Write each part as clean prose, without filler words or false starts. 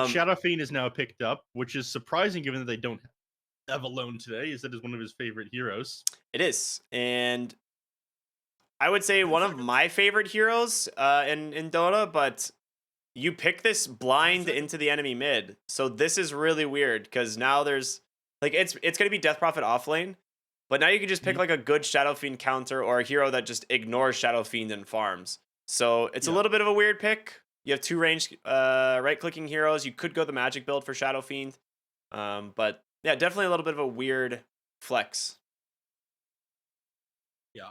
Shadow Fiend is now picked up, which is surprising given that they don't have Alone today, as that is one of his favorite heroes. It is, and I would say 10 one of seconds. my favorite heroes in Dota, but you pick this 5 blind seconds. into the enemy mid. So this is really weird because now there's like it's gonna be Death Prophet off lane, but now you can just pick Mhm. like a good Shadow Fiend counter or a hero that just ignores Shadow Fiend and farms. So it's a Yeah. little bit of a weird pick. You have two ranged right clicking heroes. You could go the magic build for Shadow Fiend. But yeah, definitely a little bit of a weird flex. Yeah,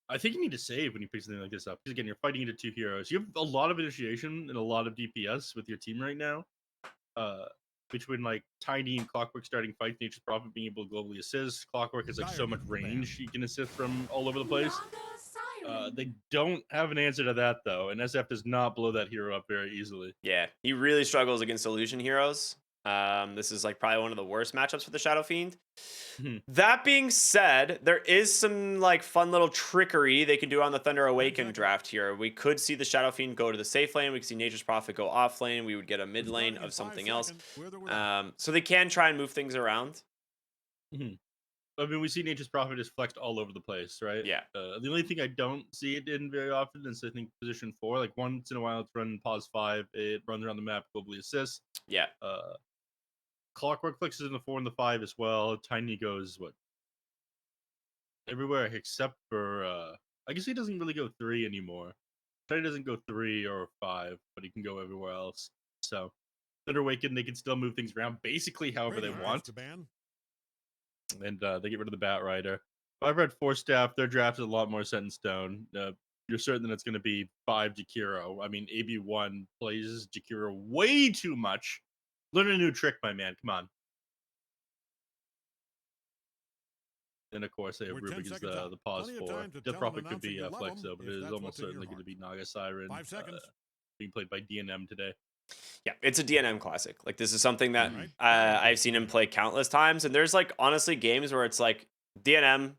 I think you need to save when you pick something like this up. Because again, you're fighting into two heroes. You have a lot of initiation and a lot of DPS with your team right now. Uh, Between like Tiny and Clockwork starting fights, Nature's Prophet being able to globally assist. Clockwork has like so much range he can assist from all over the place. They don't have an answer to that though, and SF does not blow that hero up very easily. Yeah, he really struggles against illusion heroes. This is like probably one of the worst matchups for the Shadow Fiend. Mhm. That being said, there is some like fun little trickery they can do on the Thunder Awaken seconds. draft here. We could see the Shadow Fiend go to the safe lane. We could see Nature's Prophet go off lane. We would get a mid lane Starting in of 5 something else. seconds, with or without. So they can try and move things around. Mhm. I mean, we see Nature's Prophet is flexed all over the place, right? Yeah, The only thing I don't see it in very often is I think position 4. Like once in a while, it's run pause 5. It runs around the map, globally assists. yeah. Uh, Clockwork flexes in the 4 and the 5 as well. Tiny goes what everywhere except for I guess he doesn't really go 3 anymore. Tiny doesn't go 3 or 5, but he can go everywhere else. So Thunder Awaken, they can still move things around basically however they Radiant wants want. to ban. And they get rid of the Bat Rider. 5RATFORCESTAFF, their draft is a lot more set in stone. You're certain that it's going to be 5 Jakiro. I mean, AB1 plays Jakiro way too much. Learn a new trick, my man. Come on. And of course, they have We're 10 Rubik as seconds out. the pause Plenty of 4. time to Death tell an Prophet could announcer be you love flex them though, but if it is that's almost what's in your certainly going heart. to be Naga Siren 5 seconds. being played by DNM today. Yeah, it's a DNM classic. Like this is something that Right? I've seen him play countless times, and there's like honestly games where it's like DNM,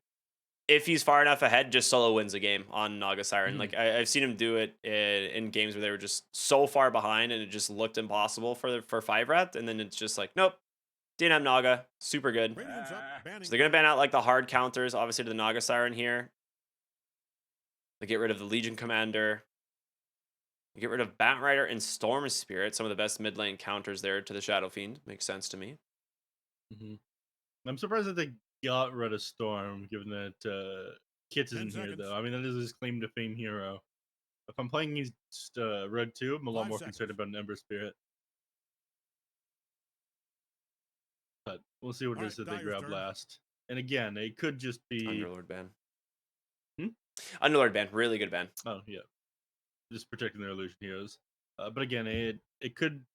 if he's far enough ahead, just solo wins a game on Naga Siren. Mhm. Like I've seen him do it in games where they were just so far behind and it just looked impossible for 5 rat, and then it's just like nope, DNM Naga, super good. Radiant's up. So Banning. they're gonna ban out like the hard counters, obviously to the Naga Siren here. They get rid of the Legion Commander. They get rid of Bat Rider and Storm Spirit, some of the best mid lane counters there to the Shadow Fiend. Makes sense to me. Mhm. I'm surprised that they got rid of Storm, given that Kit 10 isn't here, seconds. though. I mean, that is his claim to fame hero. If I'm playing against Red 2, I'm a lot 5 more seconds. concerned about an Ember Spirit. But we'll see what All it right, is that they Dyer's grab turn. last. And again, it could just be. Underlord ban. Hmm? Underlord ban. Really good ban. Oh, yeah. Just protecting their illusion heroes. But again, it could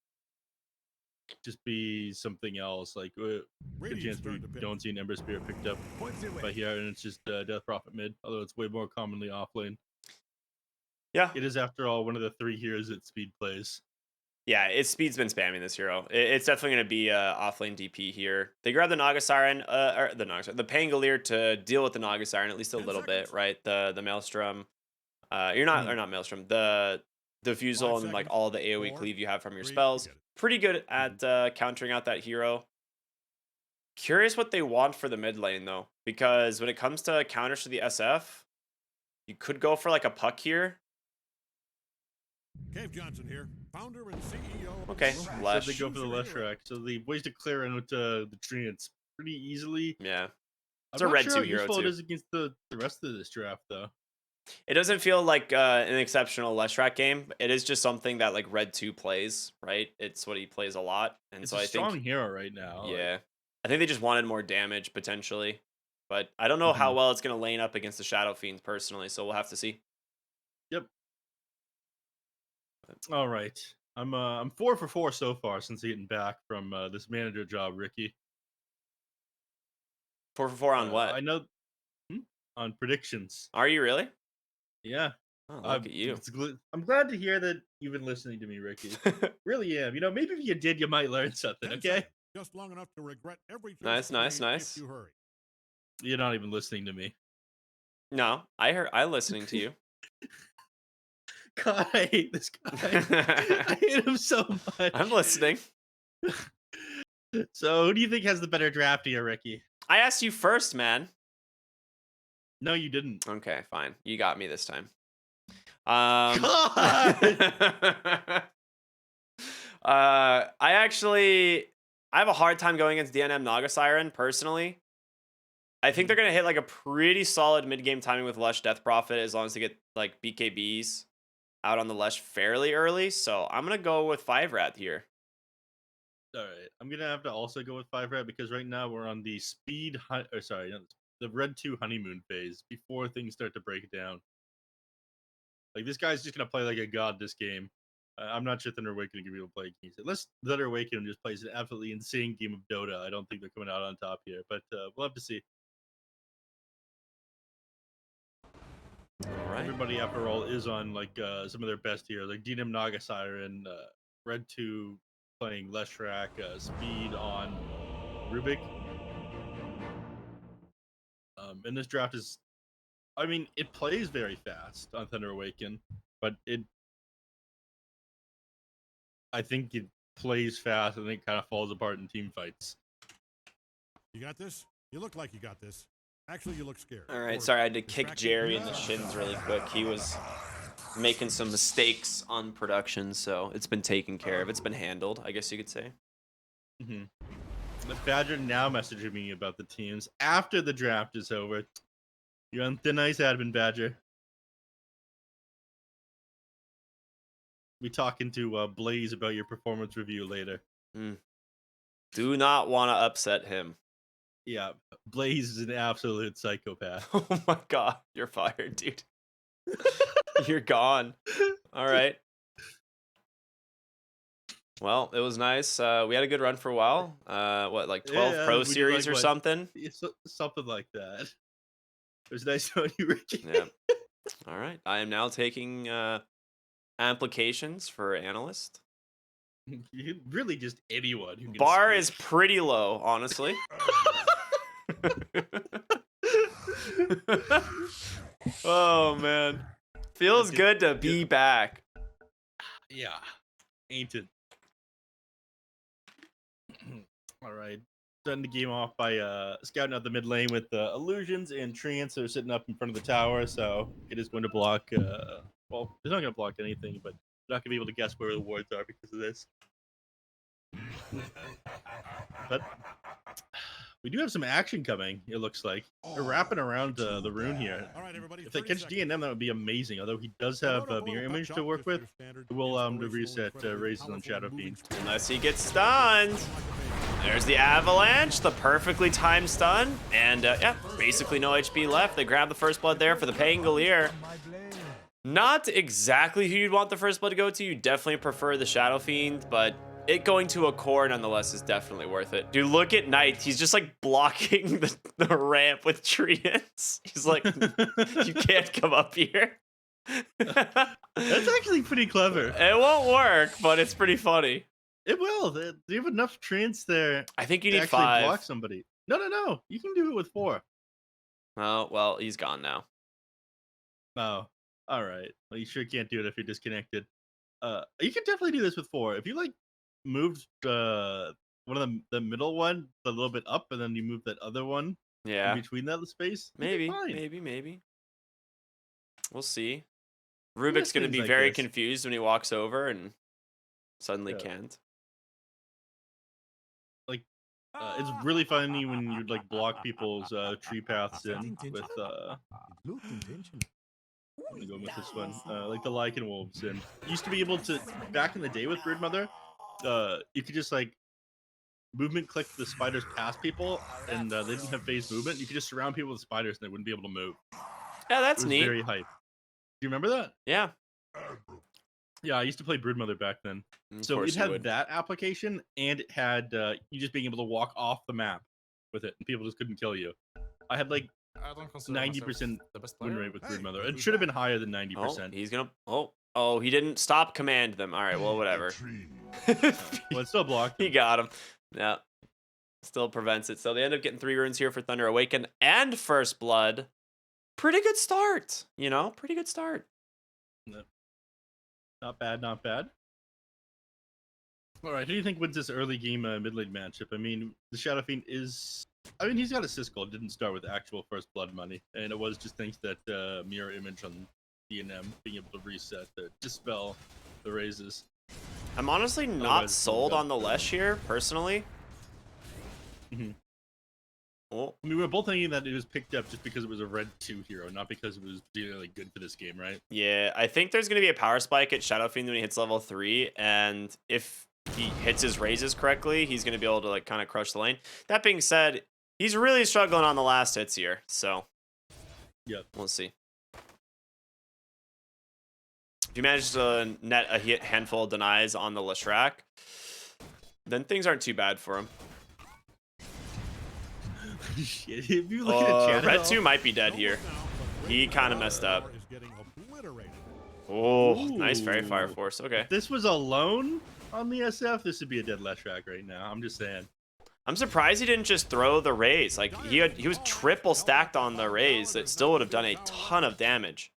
just be something else. Like, good chance Radiant's we turn to pick. don't see an Ember Spirit picked up Points away. by here, and it's just Death Prophet mid, although it's way more commonly off lane. Yeah. It is, after all, one of the 3 heroes that Speed plays. Yeah, its speed's been spamming this hero. It's definitely going to be offlane DP here. They grab the Naga Siren, or the Naga Siren, the Pangolier to deal with the Naga Siren at least a 10 little bit, seconds. right? The Maelstrom, you're not or Mhm. not Maelstrom, the Diffusal 5 and like seconds. all the AOE 4, cleave you have from your 3, spells. forget it. Pretty good Mhm. at countering out that hero. Curious what they want for the mid lane though, because when it comes to counters to the SF, you could go for like a puck here. Cave Johnson here, founder and CEO of Okay, Well, instead they Lesh. go for the Leshrac, so the ways to clear out the treants pretty easily. Yeah, it's I'm a not red sure how 2 hero useful it too. is against the rest of this draft, though. It doesn't feel like an exceptional Leshrac game. It is just something that like Red 2 plays, right? It's what he plays a lot. And It's so a I strong think, hero right now. Like, yeah. I think they just wanted more damage potentially. But I don't know how mhm. well it's going to lane up against the Shadow Fiends personally. So we'll have to see. Yep. All right. I'm 4 for 4 so far since getting back from this manager job, Ricky. 4 for 4 on I what? know hmm? On predictions. Are you really? Yeah. Oh, look at you. I'm glad to hear that you've been listening to me, Ricky. Really am. Maybe if you did, you might learn something. 10 Okay. seconds. Just long enough to regret every choice Nice, you nice, made if nice. you hurry. You're not even listening to me. No, I listening to you. God, I hate this guy. I hate him so much. I'm listening. So, who do you think has the better draft here, Ricky? I asked you first, man. No, you didn't. Okay, fine. You got me this time. God! I have a hard time going against DNM Naga Siren personally. I think they're gonna hit like a pretty solid mid game timing with Lush Death Prophet as long as they get like BKBs out on the Lush fairly early. So I'm gonna go with 5RAT here. All right, I'm gonna have to also go with 5RAT because right now we're on the the Red 2 honeymoon phase before things start to break down. Like this guy's just gonna play like a god this game. I'm not sure Thunder Awaken can be able to play against it. Unless Thunder Awaken just plays an absolutely insane game of Dota. I don't think they're coming out on top here, but we'll have to see. All right. Everybody, after all, is on like some of their best heroes, like DNM Naga Siren, Red 2 playing Leshrac, Speed on Rubik. And this draft is, I mean, it plays very fast on Thunder Awaken, but I think it plays fast and it kind of falls apart in team fights. You got this? You look like you got this. Actually, you look scared. All right, Or sorry, I had to kick distracted. Jerry in the shins really quick. He was making some mistakes on production, so it's been taken care of. It's been handled, I guess you could say. Mm-hmm. The Badger now messaging me about the teams after the draft is over. You're on thin ice, admin Badger. We talking to Blaze about your performance review later. Do not want to upset him. Yeah, Blaze is an absolute psychopath. Oh my god, you're fired, dude. You're gone. All right. Well, it was nice. We had a good run for a while. What, like 12 Pro we did, Series like, or what, something? something like that. It was nice knowing you, Ricky. Yeah. All right. I am now taking applications for analyst. Really just anyone who can Bar speak. is pretty low, honestly. Oh man, feels good to be back. Yeah, ain't it? All right, starting the game off by scouting out the mid lane with illusions and trance. They're sitting up in front of the tower, so it is going to block. Well, it's not going to block anything, but they're not going to be able to guess where the wards are because of this. But we do have some action coming, it looks like. They're wrapping around the rune here. All right, everybody. If they 30 catch seconds. DNM, that would be amazing. Although he does have mirror image to work with, it will reset raises on Shadow Fiend. Unless he gets stunned. There's the avalanche, the perfectly timed stun, and yeah, basically no HP left. They grab the first blood there for the Pangolier. Not exactly who you'd want the first blood to go to. You definitely prefer the Shadow Fiend, but it going to a core nonetheless is definitely worth it. Dude, look at Knight. He's just like blocking the ramp with treants. He's like, you can't come up here. That's actually pretty clever. It won't work, but it's pretty funny. It will. They have enough trance there. I think you to need actually 5. block somebody. No. You can do it with 4. Oh, well, he's gone now. Oh, all right. Well, you sure can't do it if you're disconnected. You can definitely do this with 4. If you like moved one of the middle one a little bit up, and then you move that other one Yeah. in between that space. Maybe. We'll see. Rubik's going to be I very guess. confused when he walks over and suddenly can't. Like, it's really funny when you like block people's tree paths in with I'm gonna go with this one, like the Lycan Wolves. And you used to be able to, back in the day with Broodmother, you could just like movement click the spiders past people, and they didn't have phase movement. You could just surround people with spiders, and they wouldn't be able to move. Yeah, that's It was neat. very hype. Do you remember that? Yeah. Yeah, I used to play Broodmother back then. Of So course it you had would. that application, and it had you just being able to walk off the map with it, and people just couldn't kill you. I had like 90% win rate with Broodmother. It should have been higher than 90%. Oh, he's gonna. Oh, he didn't stop command them. All right, well, whatever. Well, it still blocked He him. got him. Yeah. Still prevents it. So they end up getting 3 runes here for Thunder Awaken and First Blood. Pretty good start. Pretty good start. Not bad, not bad. All right, who do you think wins this early game mid lane matchup? I mean, the Shadow Fiend is. I mean, he's got a Siskel. It didn't start with actual first blood money, and it was just thanks to that mirror image on DNM being able to reset to dispel the raises. I'm honestly not Otherwise, sold on the Lesh here, personally. Mhm. Oh, I mean, we were both thinking that it was picked up just because it was a red 2 hero, not because it was really good for this game, right? yeah. I think there's going to be a power spike at Shadow Fiend when he hits level 3, and if he hits his raises correctly, he's going to be able to like kind of crush the lane. That being said, he's really struggling on the last hits here, so Yep. we'll see. If you manage to net a handful of denies on the Leshrac, then things aren't too bad for him. Shit, if you look at chat, Red 2 might be dead here. He kind of messed up. Oh, nice Fairy Fire Force. Okay. If this was alone on the SF, this would be a dead Leshrac right now. I'm just saying. I'm surprised he didn't just throw the raise. Like he was triple stacked on the raise. It still would have done a ton of damage.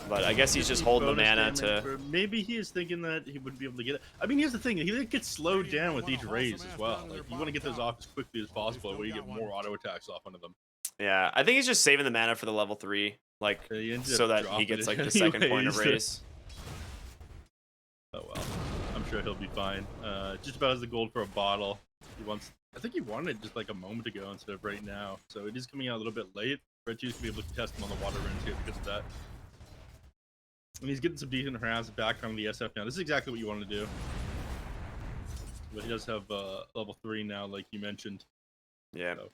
But I guess he's just holding the mana to. Maybe he is thinking that he wouldn't be able to get it. I mean, here's the thing: he gets slowed down with each raise as well. Like you want to get those off as quickly as possible, where you get more auto attacks off onto them. Yeah, I think he's just saving the mana for the level 3, like so that he gets like the second point of raise. Oh well, I'm sure he'll be fine. Just about has the gold for a bottle. He wants. I think he wanted it just like a moment ago instead of right now. So it is coming out a little bit late. Red 2's gonna be able to test him on the water runes here because of that. And he's getting some decent harass back from the SF now. This is exactly what you want to do. But he does have level 3 now, like you mentioned. Yeah. So,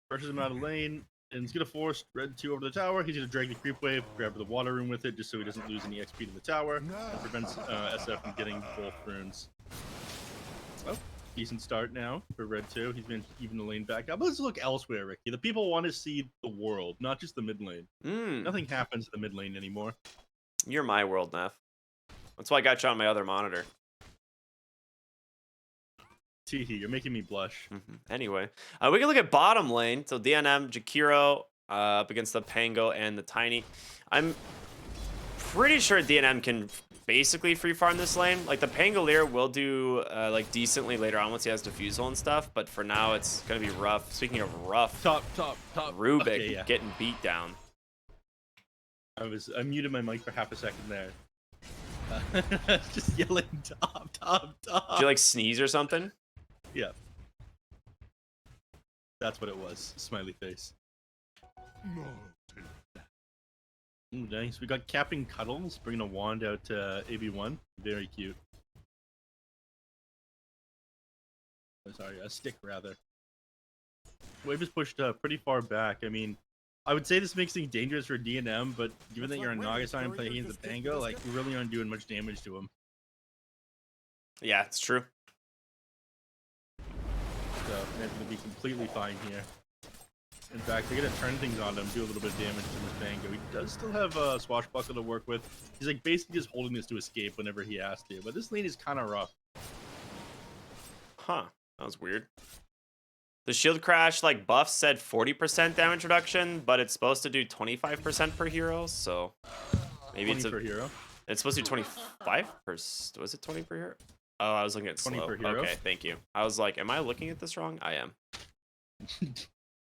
pressures him out of lane, and he's going to force Red 2 over the tower. He's going to drag the creep wave, grab the water rune with it, just so he doesn't lose any XP to the tower. And prevents SF from getting both runes. Oh, decent start now for Red 2. He's been even the lane back up. Let's look elsewhere, Ricky. The people want to see the world, not just the mid lane. Nothing happens in the mid lane anymore. You're my world, neph. That's why I got you on my other monitor. Teehee, you're making me blush. Anyway, we can look at bottom lane. So DNM, Jakiro up against the Pango and the Tiny. I'm pretty sure DNM can basically free farm this lane. Like the Pangolier will do like decently later on once he has Diffusal and stuff. But for now, it's gonna be rough. Speaking of rough, Top. Rubik Okay, yeah. getting beat down. I muted my mic for half a second there. Just yelling top. Did you like sneeze or something? Yeah. That's what it was. Smiley face. Ooh, nice. We got Capping Cuddles, bringing a wand out to AB1. Very cute. Oh, sorry, a stick rather. Wave is pushed pretty far back. I mean, I would say this makes things dangerous for DNM, but given that you're a Nagasai and playing against the Pango, like, you really aren't doing much damage to him. Yeah, it's true. So, that's going to be completely fine here. In fact, they're going to turn things on him, do a little bit of damage to this Pango. He does still have Swashbuckle to work with. He's, like, basically just holding this to escape whenever he has to. But this lane is kind of rough. Huh. That was weird. The shield crash like buff said 40% damage reduction, but it's supposed to do 25% per hero, so maybe it's per hero. It's supposed to do 25 per. Was it 20 per hero? Oh, I was looking at 20 slow. per hero. Okay, thank you. I was like, am I looking at this wrong? I am.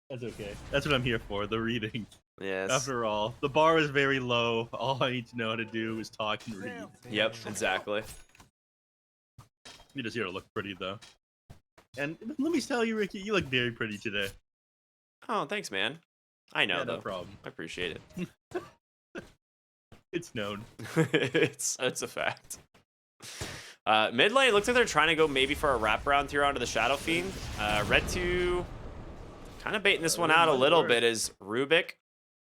That's okay. That's what I'm here for, the reading. Yes. After all, the bar is very low. All I need to know how to do is talk and read. Yep, exactly. You just here to look pretty, though. And let me tell you, Ricky, you look very pretty today. Oh, thanks, man. I know, Yeah, though. no problem. I appreciate it. It's known. it's a fact. Mid lane, it looks like they're trying to go maybe for a wraparound here onto the Shadow Fiend. Red 2 kind of baiting this one out a little bit is Rubik.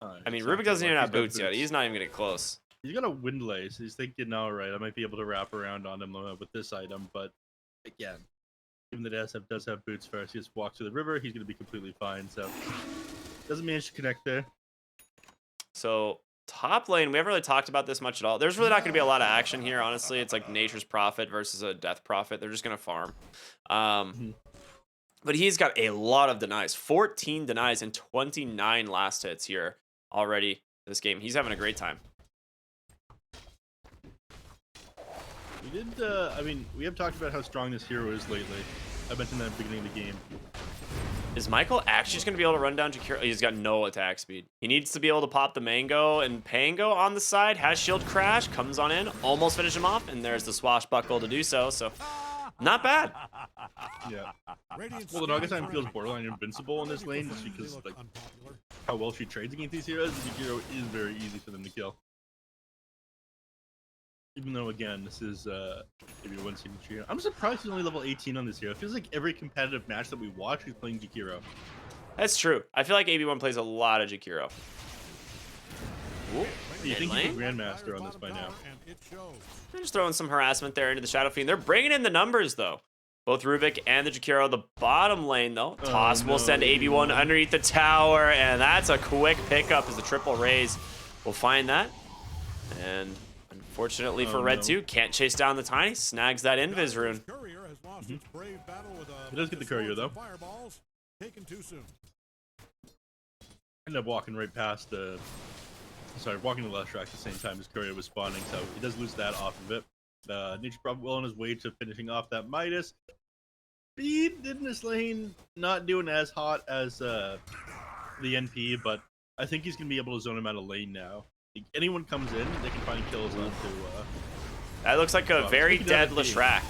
I mean, Rubik doesn't even have boots yet. He's not even going to get close. He's got a Windlace. He's thinking, all right, I might be able to wrap around on him with this item. But again, given that SF does have boots first, he just walks through the river. He's going to be completely fine. So doesn't manage to connect there. So top lane, we haven't really talked about this much at all. There's really not going to be a lot of action here, honestly. It's like Nature's Prophet versus a Death Prophet. They're just going to farm. But he's got a lot of denies. 14 denies and 29 last hits here already this game. He's having a great time. did. I mean, we have talked about how strong this hero is lately. I mentioned that at the beginning of the game. Is Michael actually just going to be able to run down Jakiro? He's got no attack speed. He needs to be able to pop the Mango and Pango on the side. Has shield crash, comes on in, almost finish him off, and there's the swashbuckle to do so. So, not bad. Yeah. Well, the Nagasine feels borderline invincible in this lane just because like how well she trades against these heroes. Jakiro is very easy for them to kill. Even though, again, this is maybe one signature. I'm surprised he's only level 18 on this hero. It feels like every competitive match that we watch, he's playing Jakiro. That's true. I feel like AB1 plays a lot of Jakiro. You think he's a Grandmaster on this by now? They're just throwing some harassment there into the Shadow Fiend. They're bringing in the numbers, though. Both Rubik and the Jakiro. The bottom lane, though. Toss will send AB1 underneath the tower, and that's a quick pickup as the triple raise will find that. And unfortunately for Red 2, can't chase down the Tiny. Snags that Invis rune. He does get the courier, though. Ended up walking right past walking the last track at the same time as courier was spawning, so he does lose that off of it. Nature probably well on his way to finishing off that Midas. Speed in this lane, not doing as hot as the NP, but I think he's going to be able to zone him out of lane now. Anyone comes in, they can find kills onto... that looks like a very dead Leshrac.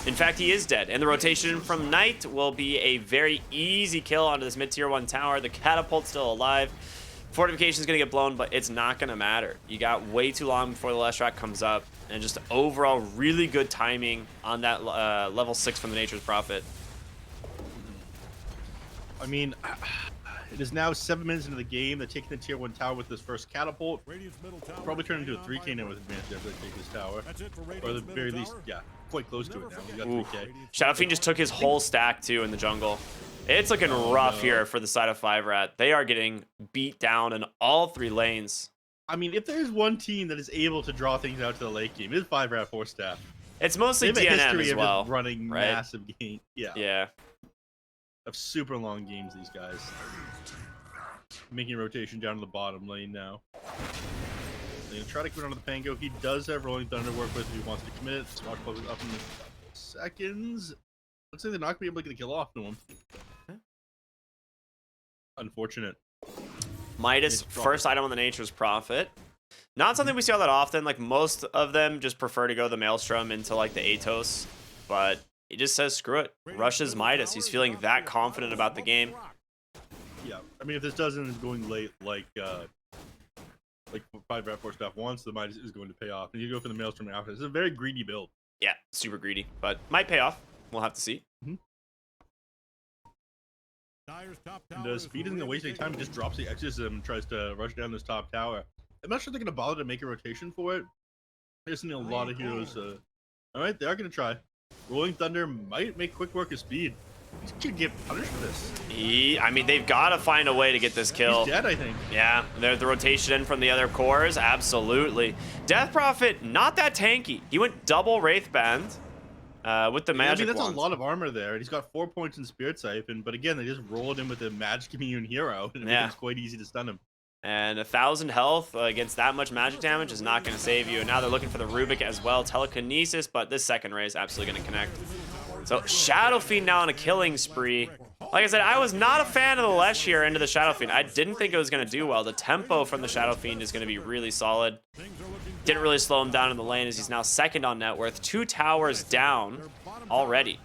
In fact, he is dead. And the rotation from Knight will be a very easy kill onto this mid-tier 1 tower. The catapult's still alive. Fortification's going to get blown, but it's not going to matter. You got way too long before the Leshrac comes up. And just overall really good timing on that level 6 from the Nature's Prophet. I mean... It is now 7 minutes into the game. They're taking the tier 1 tower with this first catapult. Probably turn into a 3K now with advantage after they take this tower. Or at the very least, yeah, quite close to it now. We got 3K. Shadow Fiend just took his whole stack too in the jungle. It's looking rough here for the side of 5RAT. They are getting beat down in all 3 lanes. I mean, if there's one team that is able to draw things out to the late game, it's 5RATFORCESTAFF. It's mostly they have a DNM history as of well. Just running right? massive games. Yeah. Yeah. Of super long games, these guys. Making a rotation down to the bottom lane now. They're gonna try to get onto the Pango. He does have Rolling Thunder to work with if he wants to commit. Smosh Club is up in seconds. Looks like they're not gonna be able to get a kill off to him. Unfortunate. Midas, first item on the Nature's Prophet. Not something we see all that often. Like, most of them just prefer to go the Maelstrom into, like, the Atos. But he just says, screw it. Rushes Midas. He's feeling that confident about the game. Yeah, I mean, if this doesn't going late like 5RATFORCESTAFF wants, the Midas is going to pay off. And you go for the Maelstrom after. It's a very greedy build. Yeah, super greedy, but might pay off. We'll have to see. And Speed isn't going to waste any time. He just drops the Exorcism and tries to rush down this top tower. I'm not sure they're going to bother to make a rotation for it. There's a lot of heroes. All right, they are going to try. Rolling Thunder might make quick work of Speed. He's going to get punished for this. I mean, they've got to find a way to get this kill. He's dead, I think. Yeah, the rotation in from the other cores, absolutely. Death Prophet, not that tanky. He went double Wraithband with the magic that's wands. a lot of armor there. And he's got 4 points in Spirit Siphon, but again, they just rolled him with a magic immune hero, and it's quite easy to stun him. And 1,000 health against that much magic damage is not going to save you. And now they're looking for the Rubik as well. Telekinesis, but this second ray is absolutely going to connect. So Shadow Fiend now on a killing spree. Like I said, I was not a fan of the Lesh here into the Shadow Fiend. I didn't think it was going to do well. The tempo from the Shadow Fiend is going to be really solid. Didn't really slow him down in the lane as he's now second on net worth. 2 towers down already.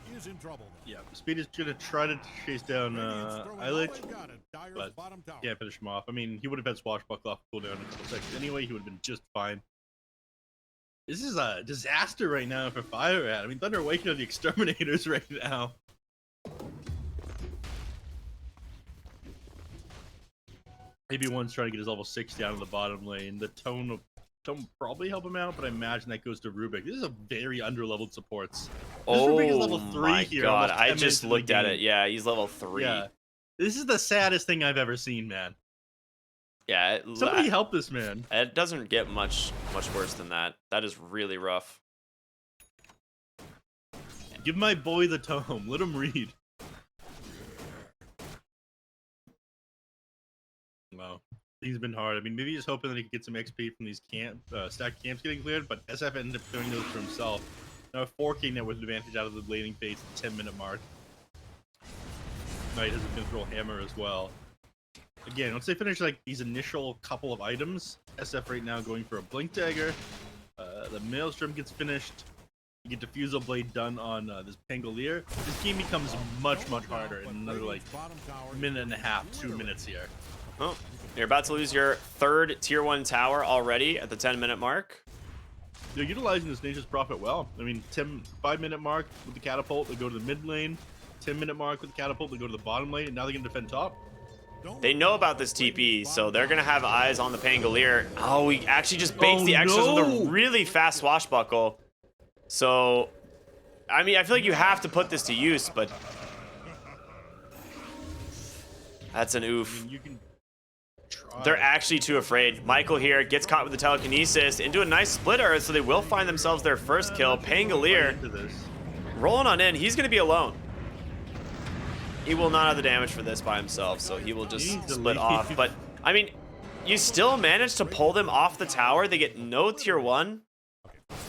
Yeah, Speed is going to try to chase down Eilich, but can't finish him off. I mean, he would have had Swashbuckle off cooldown in a couple seconds anyway. He would have been just fine. This is a disaster right now for 5RAT. I mean, Thunder Awaken are the exterminators right now. AB1's trying to get his level 6 down to the bottom lane. The Tone will probably help him out, but I imagine that goes to Rubik. This is a very underleveled supports. This Rubik is level 3 my here. God, I just looked at it. Yeah, he's level 3. Yeah. This is the saddest thing I've ever seen, man. Yeah, somebody help this man. It doesn't get much worse than that. That is really rough. Give my boy the tome. Let him read. Wow. Things have been hard. I mean, maybe he's hoping that he can get some XP from these stacked camps getting cleared, but SF ended up doing those for himself. Now forking that with advantage out of the laning phase at the 10-minute mark. Knight has a mithril hammer as well. Again, once they finish like these initial couple of items, SF right now going for a blink dagger. The maelstrom gets finished. You get diffusal blade done on this Pangolier. This game becomes much harder in another like minute and a half, 2 minutes here. Oh, you're about to lose your third tier 1 tower already at the 10-minute mark. They're utilizing this Nature's Prophet well. I mean, 5-minute mark with the catapult, they go to the mid lane. 10-minute mark with the catapult, they go to the bottom lane, and now they're going to defend top. They know about this TP, so they're going to have eyes on the Pangolier. Oh, he actually just baits the Exos with a really fast swashbuckle. So, I mean, I feel like you have to put this to use, but that's an oof. I mean, you can try. They're actually too afraid. Michael here gets caught with the telekinesis into a nice splitter, so they will find themselves their first kill. Pangolier rolling on in. He's going to be alone. He will not have the damage for this by himself, so he will just split off. But, I mean, you still manage to pull them off the tower. They get no tier 1,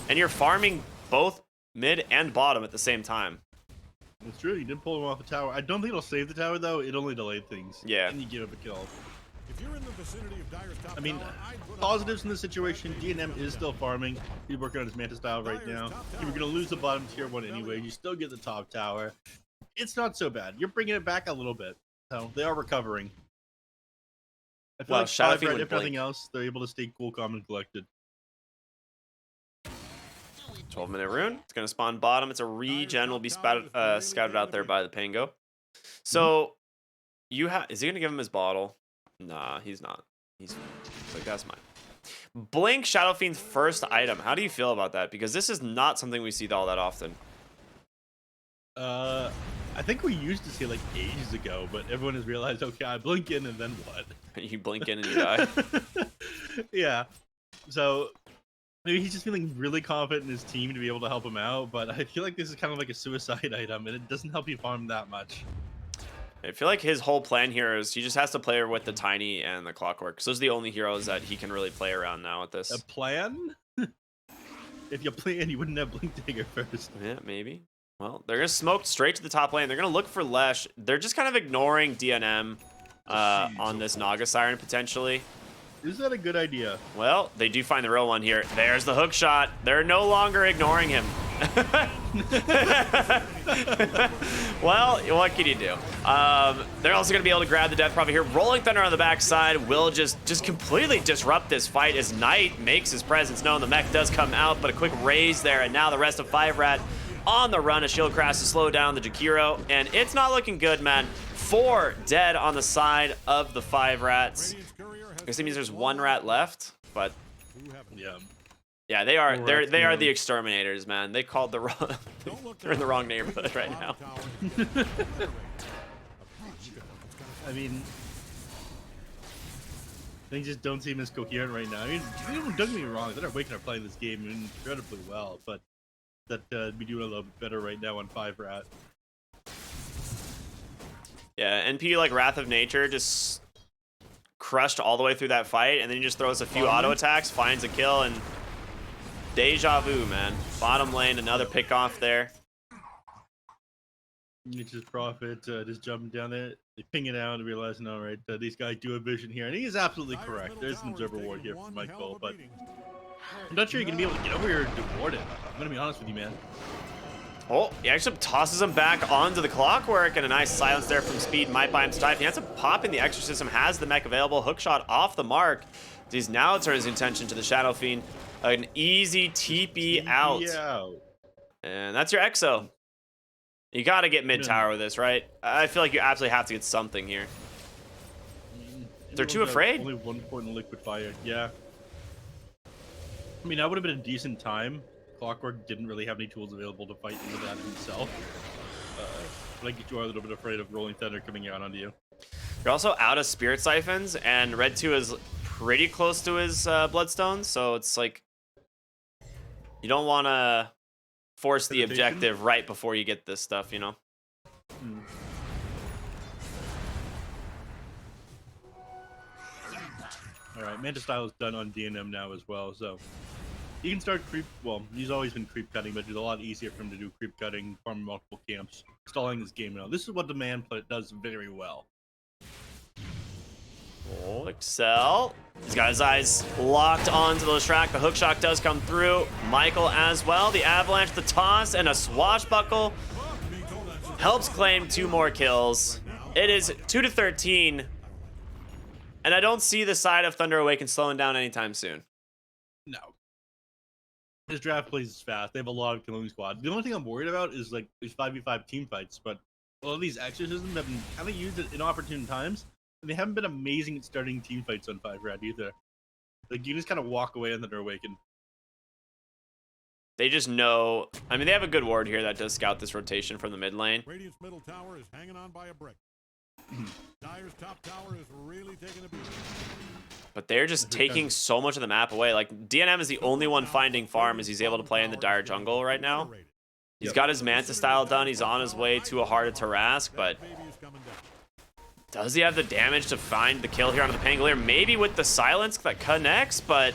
and you're farming both mid and bottom at the same time. It's true, you did pull him off the tower. I don't think it'll save the tower, though. It only delayed things. Yeah. And you give up a kill. If you're in the vicinity of Dyer's top I mean, tower, I'd put positives in this situation, DNM is still farming. He's working on his Manta style right now. You were going to lose the bottom tier 1 anyway. You still get the top tower. It's not so bad. You're bringing it back a little bit. So they are recovering. I feel Well, like Shadow 5RAT, Fiend would if nothing blink. else, they're able to stay cool, calm, and collected. 12-minute rune. It's going to spawn bottom. It's a regen. Will be scouted out there by the Pango. So, is he going to give him his bottle? Nah, he's not. He's like, that's mine. Blink Shadow Fiend's first item. How do you feel about that? Because this is not something we see all that often. I think we used to see like ages ago, but everyone has realized, okay, I blink in and then what? You blink in and you die. Yeah. So maybe he's just feeling really confident in his team to be able to help him out, but I feel like this is kind of like a suicide item, and it doesn't help you farm that much. I feel like his whole plan here is he just has to play with the Tiny and the Clockwork. So those are the only heroes that he can really play around now with this. A plan? If you plan, you wouldn't have Blink Dagger first. Yeah, maybe. Well, they're going to smoke straight to the top lane. They're going to look for Lesh. They're just kind of ignoring DNM on this Naga Siren, potentially. Is that a good idea? Well, they do find the real one here. There's the hook shot. They're no longer ignoring him. Well, what can you do? They're also going to be able to grab the Death Prophet here. Rolling Thunder on the backside will just completely disrupt this fight as Knight makes his presence known. The mech does come out, but a quick raise there, and now the rest of 5RAT on the run. A shield crash to slow down the Jakiro, and it's not looking good, man. 4 dead on the side of the 5RATs. I guess it means there's 1 rat left, but yeah, they are the exterminators, man. They called the wrong they're in the wrong neighborhood right now. I mean, things just don't seem as coherent right now. I mean, don't get me wrong, that Awaken are playing this game incredibly well, but that we do a little bit better right now on 5RAT. Yeah, NP like Wrath of Nature just crushed all the way through that fight, and then he just throws a few auto attacks, finds a kill, and deja vu, man. Bottom lane, another pick off there. Nature's Prophet just jumping down there. They ping it out and realize, no, right, these guys do have vision here. And he is absolutely correct. There's an observer ward here from Michael, but I'm not sure you're going to be able to get over here to ward it. I'm going to be honest with you, man. Oh, he actually tosses him back onto the Clockwork, and a nice silence there from Speed. Might buy him some time. He has to pop in the Exorcism, has the mech available. Hookshot off the mark. He's now turns his attention to the Shadow Fiend. An easy TP out. And that's your Exo. You got to get mid-tower with this, right? I feel like you absolutely have to get something here. They're too afraid. Only 1 point in Liquid Fire, yeah. I mean, that would have been a decent time. Clockwork didn't really have any tools available to fight into that himself. Like you are a little bit afraid of Rolling Thunder coming out onto you. You're also out of Spirit Siphons, and Red 2 is pretty close to his Bloodstone, so it's like you don't want to force the objective right before you get this stuff, you know? All right, Manta Style is done on DNM now as well, so he can start creep. Well, he's always been creep cutting, but it's a lot easier for him to do creep cutting, farm multiple camps, stalling this game now. This is what the man does very well. Oh, Excel. He's got his eyes locked onto the Leshrac. The hook shot does come through. Michael as well. The avalanche, the toss, and a swashbuckle helps claim 2 more kills. It is 2-13. And I don't see the side of Thunder Awaken slowing down anytime soon. No. His draft plays fast. They have a lot of killing squads. The only thing I'm worried about is like these 5v5 team fights, but a lot of these exorcisms have been kind of used at inopportune times, and they haven't been amazing at starting team fights on 5RAT either. Like, you just kind of walk away on Thunder Awaken. They just know. I mean, they have a good ward here that does scout this rotation from the mid lane. Radiant's middle tower is hanging on by a brick. Dire's top tower is really taking a beat. But they're just taking so much of the map away. Like, DNM is the only one finding farm as he's able to play in the Dire jungle right now. He's got his Manta style done. He's on his way to a Heart of Tarask, but does he have the damage to find the kill here onto the Pangolier? Maybe with the silence that connects, but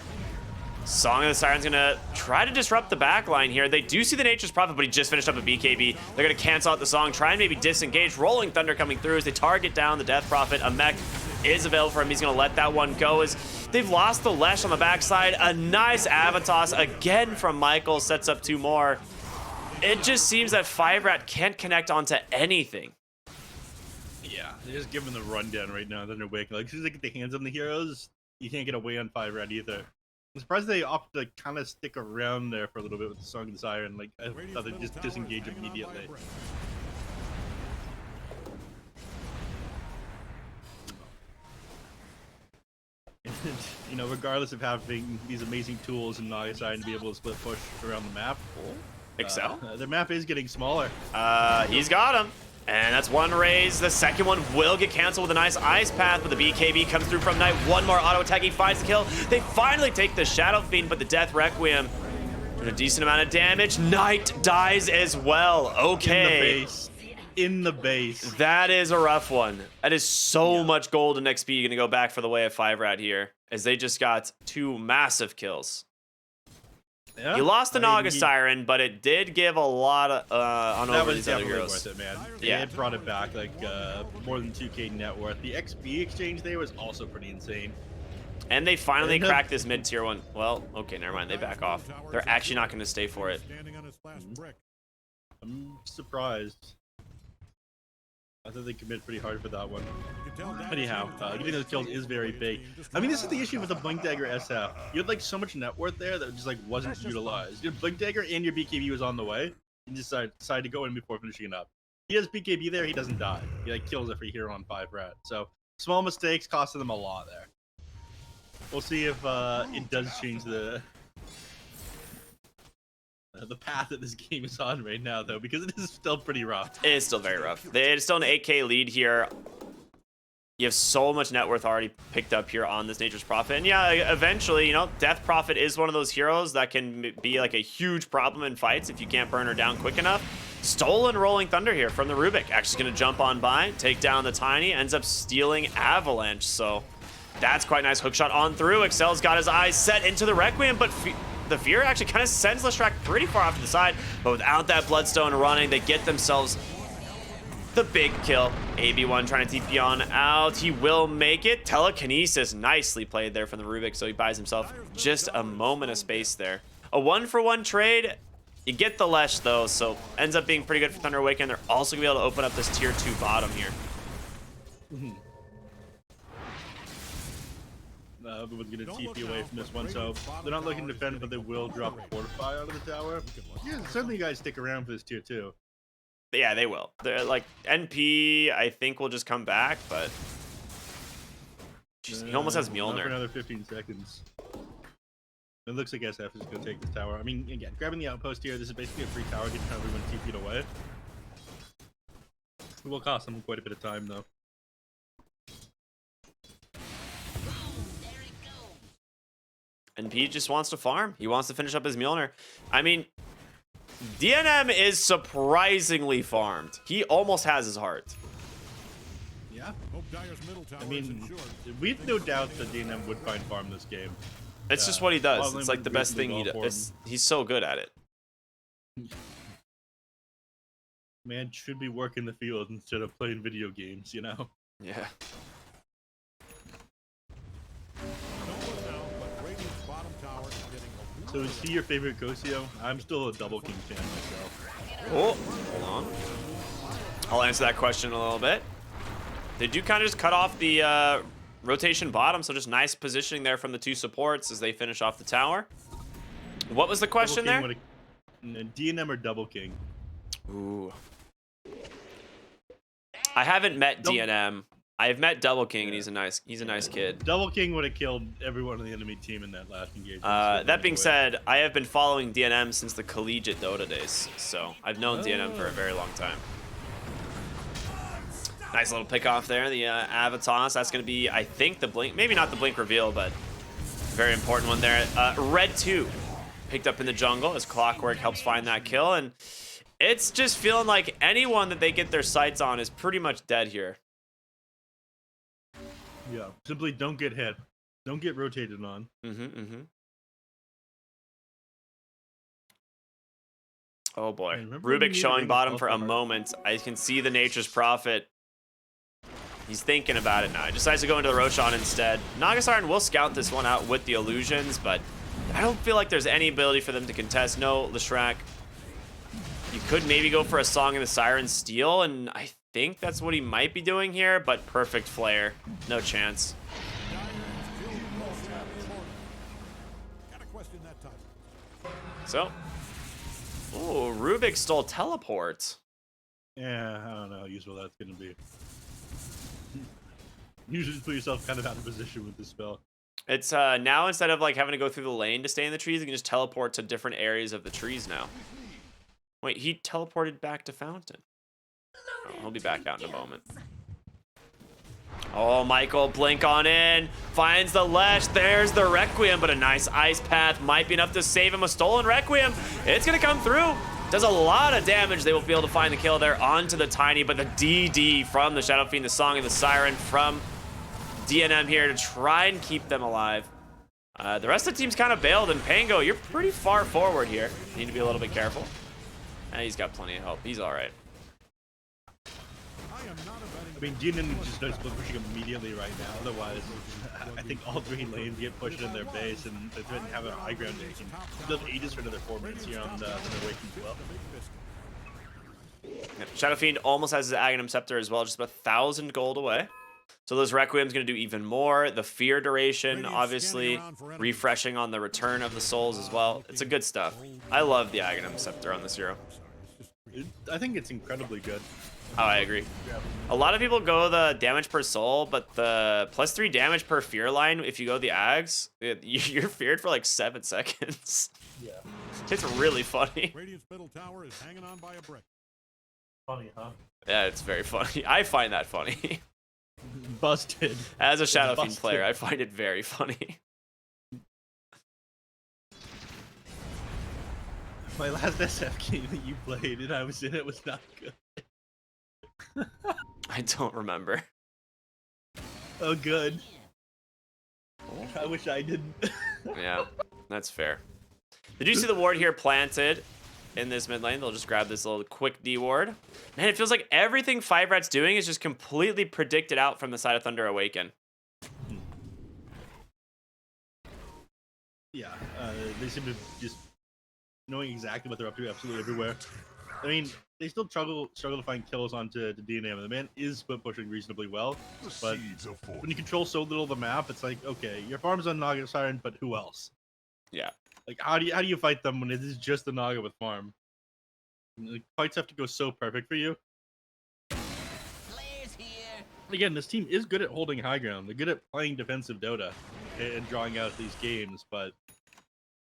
Song of the Siren's gonna try to disrupt the backline here. They do see the Nature's Prophet, but he just finished up a BKB. They're gonna cancel out the Song, try and maybe disengage. Rolling Thunder coming through as they target down the Death Prophet. A mech is available for him. He's gonna let that one go as they've lost the Lesh on the backside. A nice Avatos again from Michael sets up 2 more. It just seems that 5RAT can't connect onto anything. Yeah, they're just giving the rundown right now. Thunder Awaken. Like, as soon as they get the hands on the heroes, you can't get away on 5RAT either. I'm surprised they opted to kind of stick around there for a little bit with the Song of the Siren. Like, I thought they'd just disengage immediately. You know, regardless of having these amazing tools in Nagasai and be able to split push around the map, Excel? their map is getting smaller. He's got him. And that's one raise. The second one will get canceled with a nice Ice Path, but the BKB comes through from Knight. One more auto attack. He finds the kill. They finally take the Shadow Fiend, but the Death Requiem doing a decent amount of damage. Knight dies as well. Okay. In the base. That is a rough one. That is so much golden XP going to go back for the way of 5RAT here, as they just got 2 massive kills. Yeah, you lost the Naga Siren, but it did give a lot of on over these other heroes. Worth it, man. Yeah, it brought it back like more than 2K net worth. The XP exchange there was also pretty insane. And they finally cracked this mid tier 1. Well, okay, never mind. They back off. They're actually not going to stay for it. I'm surprised. I thought they committed pretty hard for that one. Anyhow, getting those kills is very big. I mean, this is the issue with the Blink Dagger SF. You had like so much net worth there that just like wasn't utilized. Your Blink Dagger and your BKB was on the way. You decided to go in before finishing it up. He has BKB there, he doesn't die. He like kills every hero on 5RAT. So small mistakes costed them a lot there. We'll see if it does change the path that this game is on right now, though, because it is still pretty rough. It is still very rough. It's still an 8K lead here. You have so much net worth already picked up here on this Nature's Prophet. And yeah, eventually, you know, Death Prophet is one of those heroes that can be like a huge problem in fights if you can't burn her down quick enough. Stolen Rolling Thunder here from the Rubik. Actually going to jump on by, take down the Tiny, ends up stealing Avalanche. So that's quite nice. Hookshot on through. Excel's got his eyes set into the Requiem, but the Fear actually kind of sends Leshrac pretty far off to the side, but without that Bloodstone running, they get themselves the big kill. AB1 trying to TP on out. He will make it. Telekinesis nicely played there from the Rubik, so he buys himself just a moment of space there. A 1-for-1 trade. You get the Lesh, though, so ends up being pretty good for Thunder Awaken. They're also going to be able to open up this tier 2 bottom here. Everyone's going to TP away from this one, so they're not looking to defend, but they will drop a Fortify out of the tower. Yeah, certainly you guys stick around for this tier 2. Yeah, they will. They're like, NP, I think, will just come back, but jeez, he almost has Mjolnir. For another 15 seconds. It looks like SF is going to take this tower. I mean, again, grabbing the outpost here, this is basically a free tower, getting everyone TP'd away. It will cost them quite a bit of time, though. And Pete just wants to farm. He wants to finish up his Mjolnir. I mean, DNM is surprisingly farmed. He almost has his heart. Yeah. Dyer's middle tower I is mean, insured. we have no doubt that DNM would find farm this game. It's just what he does. Bottom It's lane like the went best thing reasonably he well does. for He's so good at it. Man should be working the field instead of playing video games, you know? Yeah. Nova's down, but Radiant's bottom tower is getting a So is he your favorite Gosio? I'm still a Double King fan myself. Oh, hold on. I'll answer that question a little bit. They do kind of just cut off the rotation bottom, so just nice positioning there from the two supports as they finish off the tower. What was the question there? DNM or Double King? Ooh. I haven't met DNM. I've met Double King, and he's a nice kid. Double King would have killed everyone on the enemy team in that last engagement. That being said, I have been following DNM since the collegiate Dota days, so I've known DNM for a very long time. Nice little pick off there, the Avatos. That's going to be, I think, the blink, maybe not the blink reveal, but very important one there. Red 2 picked up in the jungle as Clockwork helps find that kill, and it's just feeling like anyone that they get their sights on is pretty much dead here. Yeah, simply don't get hit. Don't get rotated on. Oh boy. remember Rubik when you showing were bottom in for a Baltimore? moment. I can see the Nature's Prophet. He's thinking about it now. He decides to go into the Roshan instead. Nagasaran will scout this one out with the illusions, but I don't feel like there's any ability for them to contest. No, Leshrac. You could maybe go for a Song in the Siren Steel, and I think that's what he might be doing here, but perfect flare. No chance. Gotta question that type. So, ooh, Rubik stole teleport. Yeah, I don't know how useful that's going to be. You should just put yourself kind of out of position with this spell. It's now instead of like having to go through the lane to stay in the trees, you can just teleport to different areas of the trees now. Wait, he teleported back to Fountain. Oh, he'll be back out in a moment. Oh, Michael, blink on in. Finds the Lesh. There's the Requiem, but a nice Ice Path might be enough to save him. A stolen Requiem. It's going to come through. Does a lot of damage. They will be able to find the kill there onto the Tiny, but the DD from the Shadow Fiend, the Song and the Siren from DNM here to try and keep them alive. The rest of the team's kind of bailed, and Pango, you're pretty far forward here. You need to be a little bit careful. He's got plenty of help. He's all right. I mean, DNM just starts pushing immediately right now. Otherwise, I think all three lanes get pushed in their base, and they didn't have a high ground they can build Aegis for another 4 minutes here on the Awaken as well. Yep. Shadow Fiend almost has his Aghanim Scepter as well, just about 1,000 gold away. So those Requiem's going to do even more. The fear duration, obviously, refreshing on the return of the souls as well. It's a good stuff. I love the Aghanim Scepter on this hero. I think it's incredibly good. Oh, I agree. A lot of people go the damage per soul, but the +3 damage per fear line, if you go the Ags, you're feared for like 7 seconds. Yeah. It's really funny. Radiant's middle tower is hanging on by a brick. Funny, huh? Yeah, it's very funny. I find that funny. Busted. As a Shadow Fiend Busted. player, I find it very funny. My last SF game that you played and I was in it was not good. I don't remember. Oh, good. I wish I didn't. Yeah, that's fair. Did you see the ward here planted in this mid lane? They'll just grab this little quick D ward. Man, it feels like everything 5RAT's doing is just completely predicted out from the side of Thunder Awaken. Yeah, they seem to just knowing exactly what they're up to absolutely everywhere. I mean, they still struggle to find kills onto DNM. The man is split pushing reasonably well, but when you control so little of the map, it's like, okay, your farm's on Naga Siren, but who else? Yeah. Like, how do you fight them when it is just the Naga with farm? Like, fights have to go so perfect for you. Again, this team is good at holding high ground. They're good at playing defensive Dota and drawing out these games, but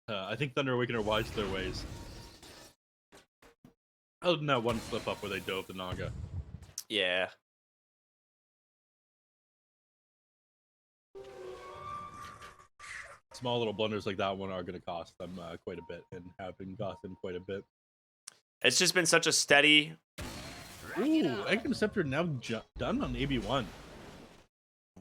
I think Thunder Awaken are wise to their ways. Other than that one flip up where they dove the Naga. Yeah. Small little blunders like that one are going to cost them quite a bit, and have been costing quite a bit. It's just been such a steady... Ooh, Awaken Scepter now done on AB1.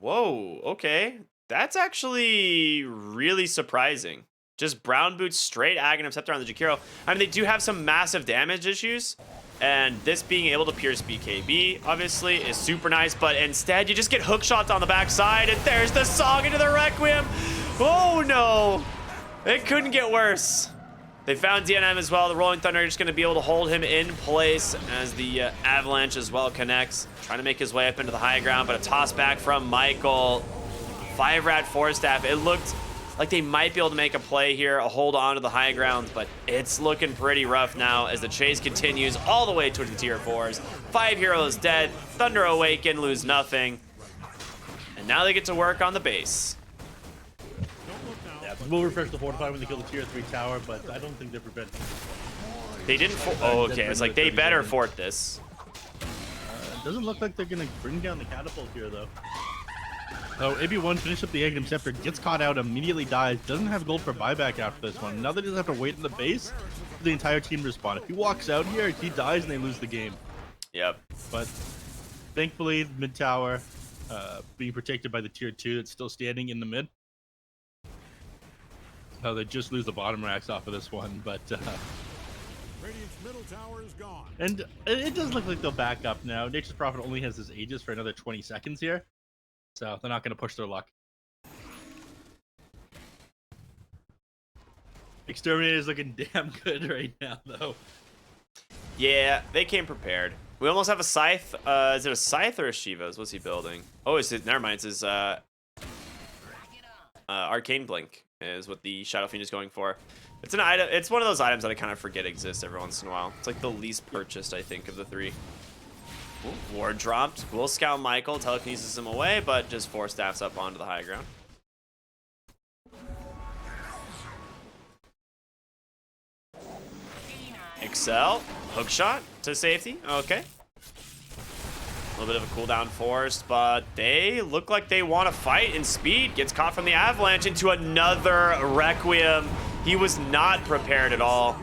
Whoa, okay. That's actually really surprising. Just brown boots straight Aghanim Scepter on the Jakiro. I mean, they do have some massive damage issues. And this being able to pierce BKB, obviously, is super nice. But instead, you just get hook shots on the backside. And there's the song into the Requiem. Oh, no. It couldn't get worse. They found DNM as well. The Rolling Thunder are just going to be able to hold him in place as the Avalanche as well connects. Trying to make his way up into the high ground, but a toss back from Michael. 5RATFORCESTAFF. It looked like they might be able to make a play here, a hold on to the high ground, but it's looking pretty rough now as the chase continues all the way towards the tier 4s. 5 heroes dead. Thunder Awaken lose nothing. And now they get to work on the base. Yeah, we'll refresh the fortify when they kill the tier 3 tower, but I don't think they're preventing. They didn't. Oh, okay. It's like they better fort this. It doesn't look like they're gonna bring down the catapult here though. So AB1 finishes up the Aghanim Scepter, gets caught out, immediately dies, doesn't have gold for buyback after this one. Now they just have to wait in the base for the entire team to respawn. If he walks out here, he dies and they lose the game. Yep. But thankfully, mid tower being protected by the tier 2 that's still standing in the mid. Oh, they just lose the bottom racks off of this one, but Radiant's middle tower is gone. and it does look like they'll back up now. Nature's Prophet only has his Aegis for another 20 seconds here, so they're not going to push their luck. Exterminator is looking damn good right now, though. Yeah, they came prepared. We almost have a scythe. Is it a scythe or a Shiva's? What's he building? Oh, it's never mind. It's his Arcane Blink is what the Shadow Fiend is going for. It's an item. It's one of those items that I kind of forget exists every once in a while. It's like the least purchased, I think, of the 3. Ooh, ward dropped. We'll scout Michael, telekinesis him away, but just 4 staffs up onto the high ground. Excel, hook shot to safety. Okay. A little bit of a cooldown forced, but they look like they want to fight in speed. Gets caught from the Avalanche into another Requiem. He was not prepared at all.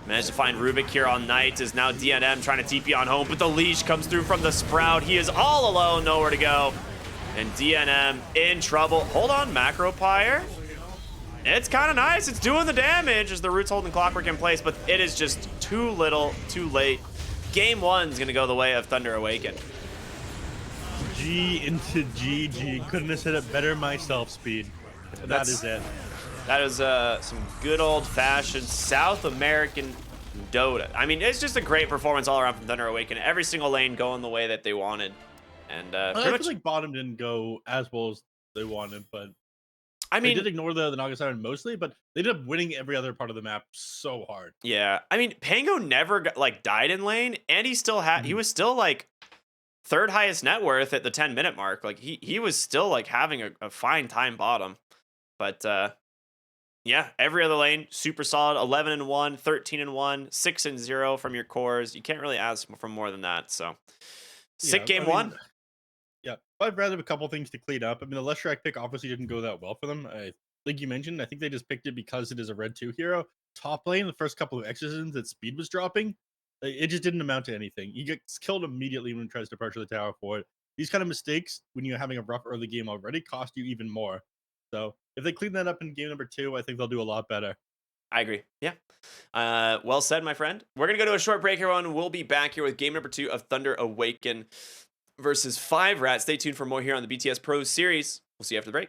Managed to find Rubik here on Knight. Is now DNM trying to TP on home, but the leash comes through from the Sprout. He is all alone, nowhere to go. And DNM in trouble. Hold on, Macro Pyre. It's kind of nice. It's doing the damage as the Root's holding Clockwork in place, but it is just too little, too late. Game 1 is going to go the way of Thunder Awaken. G into GG. Couldn't have said it better myself, Speed. That is it. That is some good old-fashioned South American Dota. I mean, it's just a great performance all around from Thunder Awaken. Every single lane going the way that they wanted. And I feel like bottom didn't go as well as they wanted, but I mean, they did ignore the Naga Siren mostly, but they ended up winning every other part of the map so hard. yeah. I mean, Pango never died in lane, and he still had he was still like 3rd highest net worth at the 10-minute mark. Like he was still like having a fine time bottom. But yeah, every other lane super solid. 11-1, 13-1, 6-0 from your cores. You can't really ask for more than that. So sick game 1. Yeah, I'd rather have a couple things to clean up. I mean, the Leshrac pick obviously didn't go that well for them. Like you mentioned, I think they just picked it because it is a red 2 hero. Top lane, the first couple of exorcisms that speed was dropping, it just didn't amount to anything. He gets killed immediately when he tries to pressure the tower for it. These kind of mistakes, when you're having a rough early game already, cost you even more. So if they clean that up in game number 2, I think they'll do a lot better. I agree. Yeah. Well said, my friend. We're going to go to a short break, everyone. We'll be back here with game number 2 of Thunder Awaken versus 5RAT. Stay tuned for more here on the BTS Pro Series. We'll see you after the break.